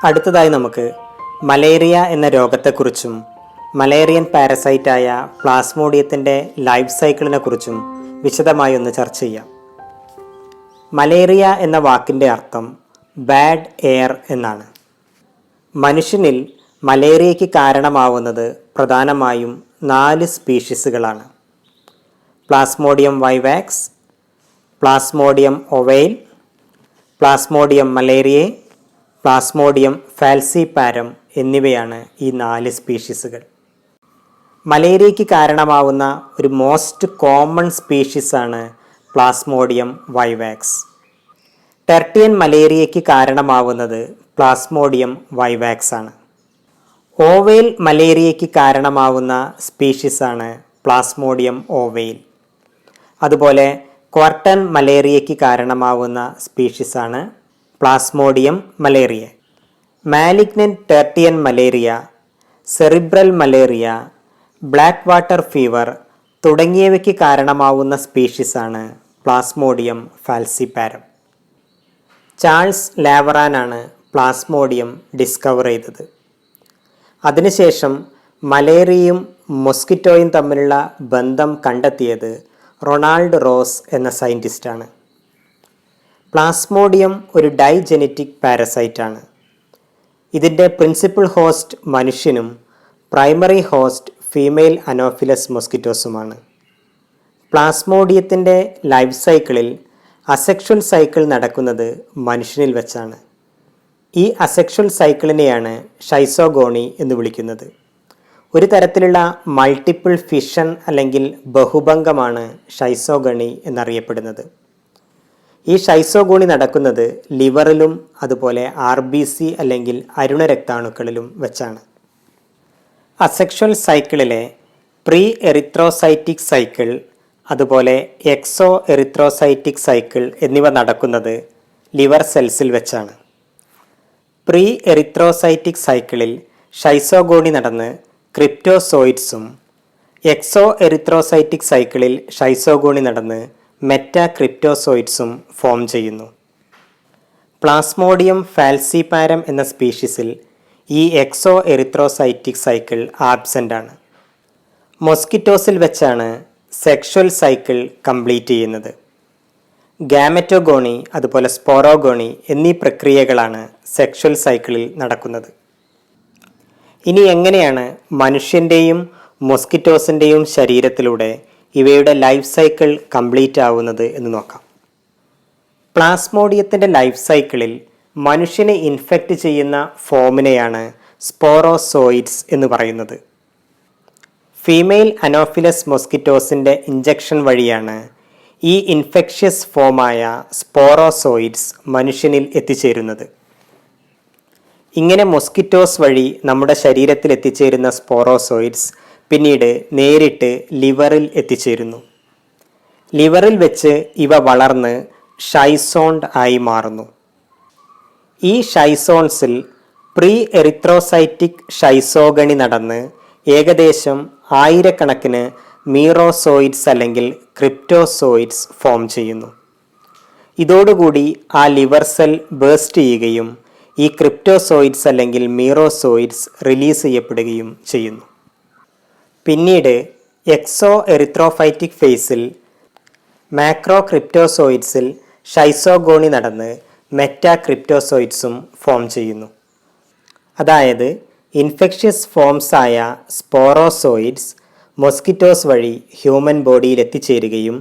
അടുത്തതായി നമുക്ക് മലേറിയ എന്ന രോഗത്തെക്കുറിച്ചും മലേറിയൻ പാരസൈറ്റായ പ്ലാസ്മോഡിയത്തിൻ്റെ ലൈഫ് സൈക്കിളിനെ കുറിച്ചും വിശദമായി ഒന്ന് ചർച്ച ചെയ്യാം. മലേറിയ എന്ന വാക്കിൻ്റെ അർത്ഥം ബാഡ് എയർ എന്നാണ്. മനുഷ്യനിൽ മലേറിയയ്ക്ക് കാരണമാവുന്നത് പ്രധാനമായും 4 സ്പീഷീസുകളാണ്: plasmodium vivax, plasmodium ovale, plasmodium malariae, plasmodium falciparum എന്നിവയാണ് ഈ 4 സ്പീഷീസുകൾ. മലേറിയയ്ക്ക് കാരണമാവുന്ന ഒരു മോസ്റ്റ് കോമൺ സ്പീഷീസാണ് പ്ലാസ്മോഡിയം വൈവാക്സ്. ടെർട്ടിയൻ മലേറിയയ്ക്ക് കാരണമാവുന്നത് പ്ലാസ്മോഡിയം വൈവാക്സ് ആണ്. ഓവൈൽ മലേറിയയ്ക്ക് കാരണമാവുന്ന സ്പീഷീസാണ് പ്ലാസ്മോഡിയം ഓവൈൽ. അതുപോലെ ക്വാർട്ടൻ മലേറിയയ്ക്ക് കാരണമാവുന്ന സ്പീഷീസാണ് plasmodium malaria. Malignant tertian malaria, cerebral malaria, black water fever തുടങ്ങിയവയ്ക്ക് കാരണമാവുന്ന സ്പീഷീസാണ് പ്ലാസ്മോഡിയം ഫാൽസിപാരം. ചാൾസ് ലാവറാനാണ് പ്ലാസ്മോഡിയം ഡിസ്കവർ ചെയ്തത്. അതിനുശേഷം മലേറിയയും മൊസ്കിറ്റോയും തമ്മിലുള്ള ബന്ധം കണ്ടെത്തിയത് റൊണാൾഡ് റോസ് എന്ന സയൻറ്റിസ്റ്റാണ്. പ്ലാസ്മോഡിയം ഒരു ഡൈജെനറ്റിക് പാരസൈറ്റാണ്. ഇതിൻ്റെ പ്രിൻസിപ്പൽ ഹോസ്റ്റ് മനുഷ്യനും പ്രൈമറി ഹോസ്റ്റ് ഫീമെയിൽ അനോഫിലസ് മൊസ്കിറ്റോസുമാണ്. പ്ലാസ്മോഡിയത്തിൻ്റെ ലൈഫ് സൈക്കിളിൽ അസെക്ഷൽ സൈക്കിൾ നടക്കുന്നത് മനുഷ്യനിൽ വെച്ചാണ്. ഈ അസെക്ഷൽ സൈക്കിളിനെയാണ് ഷൈസോഗോണി എന്ന് വിളിക്കുന്നത്. ഒരു തരത്തിലുള്ള മൾട്ടിപ്പിൾ ഫിഷൻ അല്ലെങ്കിൽ ബഹുഭംഗമാണ് ഷൈസോഗണി എന്നറിയപ്പെടുന്നത്. ഈ ഷൈസോഗോണി നടക്കുന്നത് ലിവറിലും അതുപോലെ RBC അല്ലെങ്കിൽ അരുണരക്താണുക്കളിലും വെച്ചാണ്. അസെക്ഷൽ സൈക്കിളിലെ പ്രീ എറിത്രോസൈറ്റിക് സൈക്കിൾ അതുപോലെ എക്സോ എറിത്രോസൈറ്റിക് സൈക്കിൾ എന്നിവ നടക്കുന്നത് ലിവർ സെൽസിൽ വെച്ചാണ്. പ്രീ എറിത്രോസൈറ്റിക് സൈക്കിളിൽ ഷൈസോഗോണി നടന്ന് ക്രിപ്റ്റോസോയിഡ്സും എക്സോ എറിത്രോസൈറ്റിക് സൈക്കിളിൽ ഷൈസോഗോണി നടന്ന് മെറ്റാക്രിപ്റ്റോസോയിഡ്സും ഫോം ചെയ്യുന്നു. പ്ലാസ്മോഡിയം ഫാൽസിപാരം എന്ന സ്പീഷീസിൽ ഈ എക്സോ എറിത്രോസൈറ്റിക് സൈക്കിൾ ആബ്സെൻ്റ് ആണ്. മൊസ്കിറ്റോസിൽ വെച്ചാണ് സെക്ഷൽ സൈക്കിൾ കംപ്ലീറ്റ് ചെയ്യുന്നത്. ഗാമറ്റോഗോണി അതുപോലെ സ്പോറോഗോണി എന്നീ പ്രക്രിയകളാണ് സെക്ഷൽ സൈക്കിളിൽ നടക്കുന്നത്. ഇനി എങ്ങനെയാണ് മനുഷ്യൻ്റെയും മൊസ്കിറ്റോസിൻ്റെയും ശരീരത്തിലൂടെ ഇവയുടെ ലൈഫ് സൈക്കിൾ കംപ്ലീറ്റ് ആവുന്നത് എന്ന് നോക്കാം. പ്ലാസ്മോഡിയത്തിൻ്റെ ലൈഫ് സൈക്കിളിൽ മനുഷ്യനെ ഇൻഫെക്റ്റ് ചെയ്യുന്ന ഫോമിനെയാണ് സ്പോറോസോയിഡ്സ് എന്ന് പറയുന്നത്. ഫീമെയിൽ അനോഫിലസ് മൊസ്കിറ്റോസിൻ്റെ ഇഞ്ചക്ഷൻ വഴിയാണ് ഈ ഇൻഫെക്ഷ്യസ് ഫോമായ സ്പോറോസോയിഡ്സ് മനുഷ്യനിൽ എത്തിച്ചേരുന്നത്. ഇങ്ങനെ മൊസ്കിറ്റോസ് വഴി നമ്മുടെ ശരീരത്തിൽ എത്തിച്ചേരുന്ന സ്പോറോസോയിഡ്സ് പിന്നീട് നേരിട്ട് ലിവറിൽ എത്തിച്ചേരുന്നു. ലിവറിൽ വെച്ച് ഇവ വളർന്ന് ഷൈസോണ്ട് ആയി മാറുന്നു. ഈ ഷൈസോൺസിൽ പ്രീ എറിത്രോസൈറ്റിക് ഷൈസോഗണി നടന്ന് ഏകദേശം 1000കണക്കിന് മീറോസോയിഡ്സ് അല്ലെങ്കിൽ ക്രിപ്റ്റോസോയിഡ്സ് ഫോം ചെയ്യുന്നു. ഇതോടുകൂടി ആ ലിവർ സെൽ ബേസ്റ്റ് ചെയ്യുകയും ഈ ക്രിപ്റ്റോസോയിഡ്സ് അല്ലെങ്കിൽ മീറോസോയിഡ്സ് റിലീസ് ചെയ്യപ്പെടുകയും ചെയ്യുന്നു. പിന്നീട് എക്സോ എറിത്രോഫൈറ്റിക് ഫേസിൽ മാക്രോക്രിപ്റ്റോസോയിഡ്സിൽ ഷൈസോഗോണി നടന്ന് മെറ്റാക്രിപ്റ്റോസോയിഡ്സും ഫോം ചെയ്യുന്നു. അതായത് ഇൻഫെക്ഷ്യസ് ഫോംസായ സ്പോറോസോയിഡ്സ് മൊസ്കിറ്റോസ് വഴി ഹ്യൂമൻ ബോഡിയിൽ എത്തിച്ചേരുകയും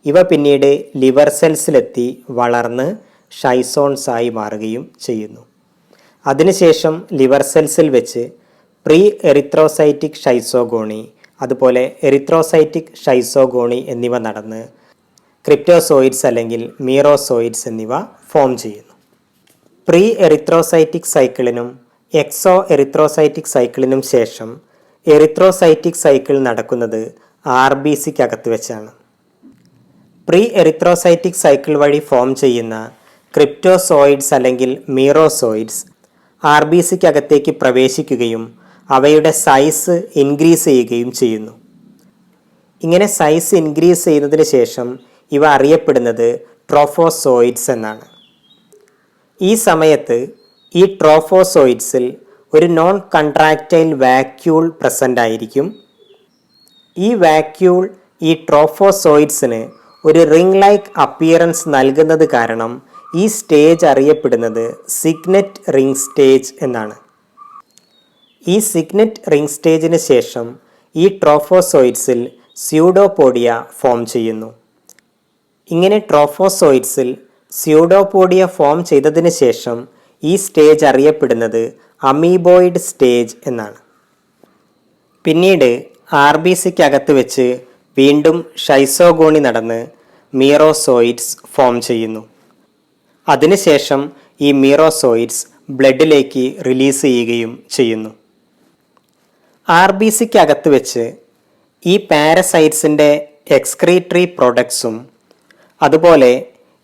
ഇവ പിന്നീട് ലിവർ സെൽസിലെത്തി വളർന്ന് ഷൈസോൺസായി മാറുകയും ചെയ്യുന്നു. അതിനുശേഷം ലിവർ സെൽസിൽ വെച്ച് പ്രീ എറിത്രോസൈറ്റിക് ഷൈസോഗോണി അതുപോലെ എറിത്രോസൈറ്റിക് ഷൈസോഗോണി എന്നിവ നടന്ന് ക്രിപ്റ്റോസോയിഡ്സ് അല്ലെങ്കിൽ മീറോസോയിഡ്സ് എന്നിവ ഫോം ചെയ്യുന്നു. പ്രീ എറിത്രോസൈറ്റിക് സൈക്കിളിനും എക്സോ എറിത്രോസൈറ്റിക് സൈക്കിളിനും ശേഷം എറിത്രോസൈറ്റിക് സൈക്കിൾ നടക്കുന്നത് RBCക്കകത്ത് വെച്ചാണ്. പ്രീ എറിത്രോസൈറ്റിക് സൈക്കിൾ വഴി ഫോം ചെയ്യുന്ന ക്രിപ്റ്റോസോയിഡ്സ് അല്ലെങ്കിൽ മീറോസോയിഡ്സ് RBCക്കകത്തേക്ക് പ്രവേശിക്കുകയും അവയുടെ സൈസ് ഇൻക്രീസ് ചെയ്യുകയും ചെയ്യുന്നു. ഇങ്ങനെ സൈസ് ഇൻക്രീസ് ചെയ്യുന്നതിന് ശേഷം ഇവ അറിയപ്പെടുന്നത് ട്രോഫോസോയിഡ്സ് എന്നാണ്. ഈ സമയത്ത് ഈ ട്രോഫോസോയിഡ്സിൽ ഒരു നോൺ കൺട്രാക്റ്റൈൽ വാക്യൂൾ പ്രസൻ്റ് ആയിരിക്കും. ഈ വാക്യൂൾ ഈ ട്രോഫോസോയിഡ്സിന് ഒരു റിംഗ് ലൈക്ക് അപ്പിയറൻസ് നൽകുന്നത് കാരണം ഈ സ്റ്റേജ് അറിയപ്പെടുന്നത് സിഗ്നറ്റ് റിംഗ് സ്റ്റേജ് എന്നാണ്. ഈ സിഗ്നറ്റ് റിംഗ് സ്റ്റേജിന് ശേഷം ഈ ട്രോഫോസോയിഡ്സിൽ സ്യൂഡോപോഡിയ ഫോം ചെയ്യുന്നു. ഇങ്ങനെ ട്രോഫോസോയിഡ്സിൽ സ്യൂഡോപോഡിയ ഫോം ചെയ്തതിന് ശേഷം ഈ സ്റ്റേജ് അറിയപ്പെടുന്നത് അമീബോയിഡ് സ്റ്റേജ് എന്നാണ്. പിന്നീട് RBCക്കകത്ത് വെച്ച് വീണ്ടും ഷൈസോഗോണി നടന്ന് മീറോസോയിഡ്സ് ഫോം ചെയ്യുന്നു. അതിനുശേഷം ഈ മീറോസോയിഡ്സ് ബ്ലഡിലേക്ക് റിലീസ് ചെയ്യുകയും ചെയ്യുന്നു. RBCക്കകത്ത് വെച്ച് ഈ പാരസൈറ്റ്സിൻ്റെ എക്സ്ക്രീറ്ററി പ്രൊഡക്ട്സും അതുപോലെ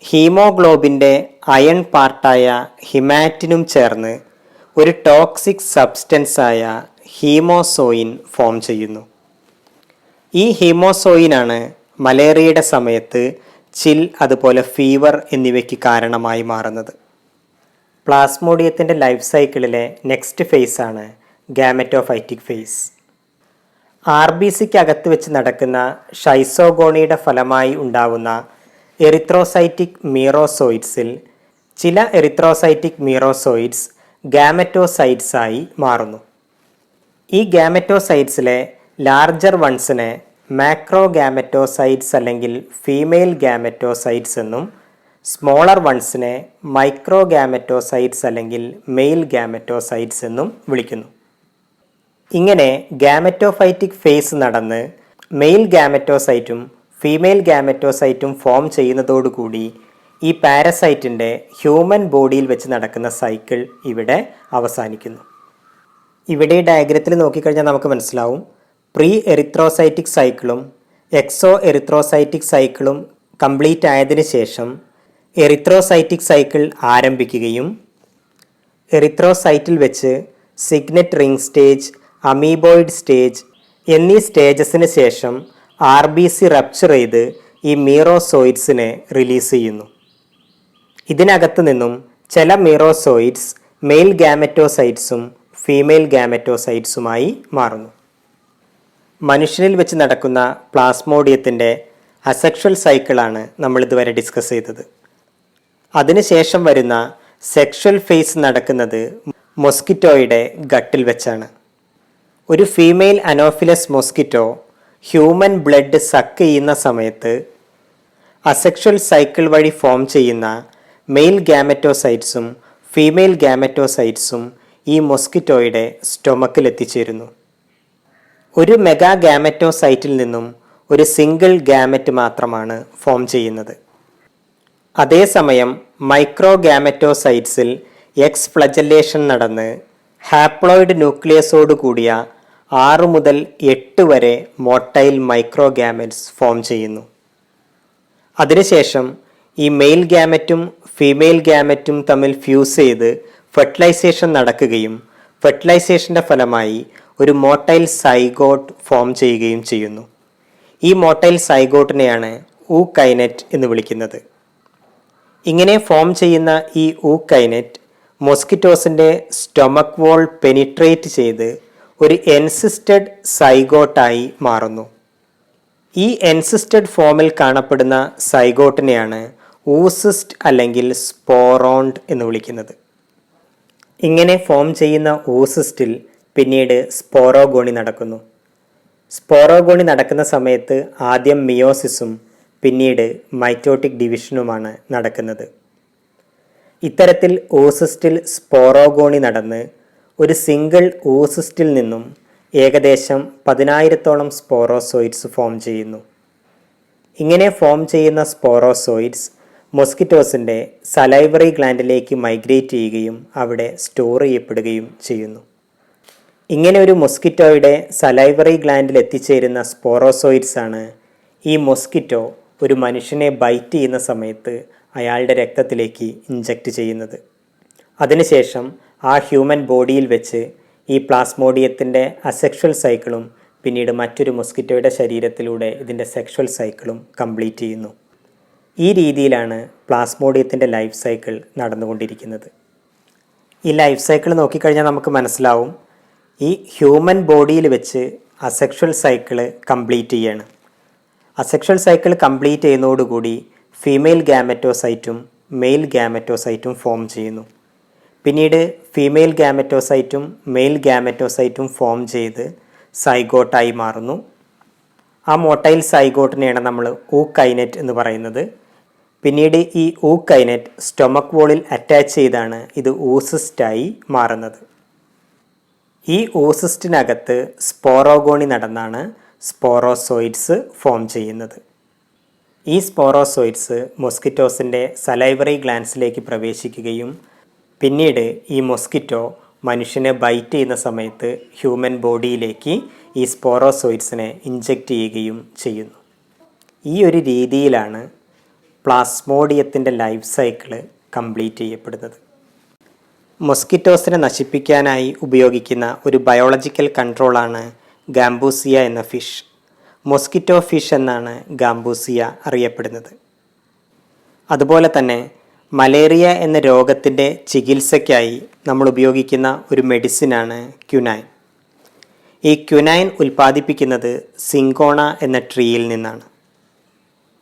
ഹീമോഗ്ലോബിൻ്റെ അയൺ പാർട്ടായ ഹിമാറ്റിനും ചേർന്ന് ഒരു ടോക്സിക് സബ്സ്റ്റൻസായ ഹീമോസോയിൻ ഫോം ചെയ്യുന്നു. ഈ ഹീമോസോയിനാണ് മലേറിയയുടെ സമയത്ത് ചിൽ അതുപോലെ ഫീവർ എന്നിവയ്ക്ക് കാരണമായി മാറുന്നത്. പ്ലാസ്മോഡിയത്തിൻ്റെ ലൈഫ് സൈക്കിളിലെ നെക്സ്റ്റ് ഫേസാണ് ഗാമറ്റോഫൈറ്റിക് ഫേസ്. RBCക്കകത്ത് വെച്ച് നടക്കുന്ന ഷൈസോഗോണിയുടെ ഫലമായി ഉണ്ടാവുന്ന എറിത്രോസൈറ്റിക് മീറോസോയിഡ്സിൽ ചില എറിത്രോസൈറ്റിക് മീറോസോയിഡ്സ് ഗാമറ്റോസൈറ്റ്സായി മാറുന്നു. ഈ ഗാമറ്റോസൈറ്റ്സിലെ ലാർജർ വൺസിനെ മാക്രോ ഗാമറ്റോസൈറ്റ്സ് അല്ലെങ്കിൽ ഫീമെയിൽ ഗാമറ്റോസൈറ്റ്സ് എന്നും സ്മോളർ വൺസിനെ മൈക്രോ ഗാമറ്റോസൈറ്റ്സ് അല്ലെങ്കിൽ മെയിൽ ഗാമറ്റോസൈറ്റ്സ് എന്നും വിളിക്കുന്നു. ഇങ്ങനെ ഗാമറ്റോഫൈറ്റിക് ഫേസ് നടന്ന് മെയിൽ ഗാമറ്റോസൈറ്റും ഫീമെയിൽ ഗാമറ്റോസൈറ്റും ഫോം ചെയ്യുന്നതോടുകൂടി ഈ പാരസൈറ്റിൻ്റെ ഹ്യൂമൻ ബോഡിയിൽ വെച്ച് നടക്കുന്ന സൈക്കിൾ ഇവിടെ അവസാനിക്കുന്നു. ഇവിടെ ഡയഗ്രത്തിൽ നോക്കിക്കഴിഞ്ഞാൽ നമുക്ക് മനസ്സിലാവും പ്രീ എറിത്രോസൈറ്റിക് സൈക്കിളും എക്സോ എറിത്രോസൈറ്റിക് സൈക്കിളും കംപ്ലീറ്റ് ആയതിനു ശേഷം എറിത്രോസൈറ്റിക് സൈക്കിൾ ആരംഭിക്കുകയും എറിത്രോസൈറ്റിൽ വെച്ച് Signet ring stage, amoeboid stage എന്നീ സ്റ്റേജസിന് ശേഷം RBC റപ്ചർ ചെയ്ത് ഈ മീറോസോയിഡ്സിനെ റിലീസ് ചെയ്യുന്നു. ഇതിനകത്ത് നിന്നും ചില മീറോസോയിഡ്സ് മെയിൽ ഗാമറ്റോസൈറ്റ്സും ഫീമെയിൽ ഗാമറ്റോസൈറ്റ്സുമായി മാറുന്നു. മനുഷ്യനിൽ വെച്ച് നടക്കുന്ന പ്ലാസ്മോഡിയത്തിൻ്റെ അസെക്ഷൽ സൈക്കിളാണ് നമ്മളിതുവരെ ഡിസ്കസ് ചെയ്തത്. അതിനുശേഷം വരുന്ന സെക്ഷൽ ഫേസ് നടക്കുന്നത് മൊസ്കിറ്റോയുടെ ഗട്ടിൽ വെച്ചാണ്. ഒരു female anopheles mosquito human blood suck ചെയ്യുന്ന സമയത്ത് അസെക്ഷൽ സൈക്കിൾ വഴി ഫോം ചെയ്യുന്ന മെയിൽ ഗാമറ്റോസൈറ്റ്സും ഫീമെയിൽ ഗാമറ്റോസൈറ്റ്സും ഈ മൊസ്കിറ്റോയുടെ സ്റ്റൊമക്കിൽ എത്തിച്ചേരുന്നു. ഒരു മെഗാ ഗാമറ്റോസൈറ്റിൽ നിന്നും ഒരു സിംഗിൾ ഗാമറ്റ് മാത്രമാണ് ഫോം ചെയ്യുന്നത്. അതേസമയം മൈക്രോ ഗാമറ്റോസൈറ്റ്സിൽ എക്സ് ഫ്ലജല്ലേഷൻ നടന്ന് ഹാപ്ലോയിഡ് ന്യൂക്ലിയസോട് കൂടിയ 6 മുതൽ 8 വരെ മോട്ടൈൽ മൈക്രോ ഗാമറ്റ്സ് ഫോം ചെയ്യുന്നു. അതിനുശേഷം ഈ മെയിൽ ഗാമറ്റും ഫീമെയിൽ ഗാമറ്റും തമ്മിൽ ഫ്യൂസ് ചെയ്ത് ഫെർട്ടിലൈസേഷൻ നടക്കുകയും ഫെർട്ടിലൈസേഷൻ്റെ ഫലമായി ഒരു മോട്ടൈൽ സൈഗോട്ട് ഫോം ചെയ്യുകയും ചെയ്യുന്നു. ഈ മോട്ടൈൽ സൈഗോട്ടിനെയാണ് ഊക്കൈനറ്റ് എന്ന് വിളിക്കുന്നത്. ഇങ്ങനെ ഫോം ചെയ്യുന്ന ഈ ഊക്കൈനറ്റ് മൊസ്കിറ്റോസിൻ്റെ സ്റ്റൊമക് വോൾ പെനിട്രേറ്റ് ചെയ്ത് ഒരു എൻസിസ്റ്റഡ് സൈഗോട്ടായി മാറുന്നു. ഈ എൻസിസ്റ്റഡ് ഫോമിൽ കാണപ്പെടുന്ന സൈഗോട്ടിനെയാണ് ഊസിസ്റ്റ് അല്ലെങ്കിൽ സ്പോറോണ്ട് എന്ന് വിളിക്കുന്നത്. ഇങ്ങനെ ഫോം ചെയ്യുന്ന ഊസിസ്റ്റിൽ പിന്നീട് സ്പോറോഗോണി നടക്കുന്നു. സ്പോറോഗോണി നടക്കുന്ന സമയത്ത് ആദ്യം മിയോസിസും പിന്നീട് മൈറ്റോട്ടിക് ഡിവിഷനുമാണ് നടക്കുന്നത്. ഇത്തരത്തിൽ oocysteൽ സ്പോറോഗോണി നടന്ന് ഒരു സിംഗിൾ oocysteൽ നിന്നും ഏകദേശം 10,000-ഓളം സ്പോറോസോയിഡ്സ് ഫോം ചെയ്യുന്നു. ഇങ്ങനെ ഫോം ചെയ്യുന്ന സ്പോറോസോയിഡ്സ് മൊസ്കിറ്റോസിൻ്റെ സലൈവറി ഗ്ലാൻഡിലേക്ക് മൈഗ്രേറ്റ് ചെയ്യുകയും അവിടെ സ്റ്റോർ ചെയ്യപ്പെടുകയും ചെയ്യുന്നു. ഇങ്ങനെ ഒരു മൊസ്കിറ്റോയുടെ സലൈവറി ഗ്ലാൻഡിൽ എത്തിച്ചേരുന്ന സ്പോറോസോയിഡ്സ് ആണ് ഈ മൊസ്കിറ്റോ ഒരു മനുഷ്യനെ ബൈറ്റ് ചെയ്യുന്ന സമയത്ത് അയാളുടെ രക്തത്തിലേക്ക് ഇഞ്ചക്റ്റ് ചെയ്യുന്നത്. അതിനുശേഷം ആ ഹ്യൂമൻ ബോഡിയിൽ വെച്ച് ഈ പ്ലാസ്മോഡിയത്തിൻ്റെ അസെക്ഷൽ സൈക്കിളും പിന്നീട് മറ്റൊരു മൊസ്കിറ്റോയുടെ ശരീരത്തിലൂടെ ഇതിൻ്റെ സെക്ഷൽ സൈക്കിളും കംപ്ലീറ്റ് ചെയ്യുന്നു. ഈ രീതിയിലാണ് പ്ലാസ്മോഡിയത്തിൻ്റെ ലൈഫ് സൈക്കിൾ നടന്നുകൊണ്ടിരിക്കുന്നത്. ഈ ലൈഫ് സൈക്കിൾ നോക്കിക്കഴിഞ്ഞാൽ നമുക്ക് മനസ്സിലാവും, ഈ ഹ്യൂമൻ ബോഡിയിൽ വെച്ച് അസെക്ഷൽ സൈക്കിള് കംപ്ലീറ്റ് ചെയ്യാണ്. അസെക്ഷൽ സൈക്കിൾ കംപ്ലീറ്റ് ചെയ്യുന്നതോടുകൂടി ഫീമെയിൽ ഗാമറ്റോസൈറ്റും മെയിൽ ഗാമറ്റോസൈറ്റും ഫോം ചെയ്യുന്നു. പിന്നീട് ഫീമെയിൽ ഗാമറ്റോസൈറ്റും മെയിൽ ഗാമറ്റോസൈറ്റും ഫോം ചെയ്ത് സൈഗോട്ടായി മാറുന്നു. ആ മൊട്ടൈൽ സൈഗോട്ടിനെയാണ് നമ്മൾ ഊക്കൈനറ്റ് എന്ന് പറയുന്നത്. പിന്നീട് ഈ ഊക്കൈനറ്റ് സ്റ്റൊമക് വോളിൽ അറ്റാച്ച് ചെയ്താണ് ഇത് ഊസിസ്റ്റായി മാറുന്നത്. ഈ ഊസിസ്റ്റിനകത്ത് സ്പോറോഗോണി നടന്നാണ് സ്പോറോസോയിഡ്സ് ഫോം ചെയ്യുന്നത്. ഈ സ്പോറോസോയിഡ്സ് മൊസ്കിറ്റോസിൻ്റെ സലൈവറി ഗ്ലാൻസിലേക്ക് പ്രവേശിക്കുകയും പിന്നീട് ഈ മൊസ്കിറ്റോ മനുഷ്യനെ ബൈറ്റ് ചെയ്യുന്ന സമയത്ത് ഹ്യൂമൻ ബോഡിയിലേക്ക് ഈ സ്പോറോസോയിഡ്സിനെ ഇഞ്ചെക്റ്റ് ചെയ്യുകയും ചെയ്യുന്നു. ഈ ഒരു രീതിയിലാണ് പ്ലാസ്മോഡിയത്തിൻ്റെ ലൈഫ് സൈക്കിള് കംപ്ലീറ്റ് ചെയ്യപ്പെടുന്നത്. മൊസ്കിറ്റോസിനെ നശിപ്പിക്കാനായി ഉപയോഗിക്കുന്ന ഒരു ബയോളജിക്കൽ കൺട്രോളാണ് ഗാംബൂസിയ എന്ന ഫിഷ്. മൊസ്കിറ്റോ ഫിഷ് എന്നാണ് ഗാംബൂസിയ അറിയപ്പെടുന്നത്. അതുപോലെ തന്നെ മലേറിയ എന്ന രോഗത്തിൻ്റെ ചികിത്സയ്ക്കായി നമ്മൾ ഉപയോഗിക്കുന്ന ഒരു മെഡിസിനാണ് ക്യുനൈൻ. ഈ ക്യുനൈൻ ഉൽപ്പാദിപ്പിക്കുന്നത് സിങ്കോണ എന്ന ട്രീയിൽ നിന്നാണ്.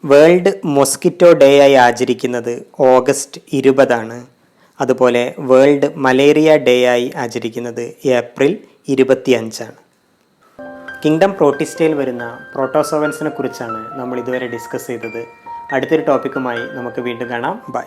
വേൾഡ് മൊസ്കിറ്റോ ഡേ ആയി ആചരിക്കുന്നത് ഓഗസ്റ്റ് 20 അതുപോലെ വേൾഡ് മലേറിയ ഡേ ആയി ആചരിക്കുന്നത് ഏപ്രിൽ 25. കിങ്ഡം പ്രോട്ടിസ്റ്റയിൽ വരുന്ന പ്രോട്ടോസോവൻസിനെ കുറിച്ചാണ് നമ്മൾ ഇതുവരെ ഡിസ്കസ് ചെയ്തത്. അടുത്തൊരു ടോപ്പിക്കുമായി നമുക്ക് വീണ്ടും കാണാം. ബൈ.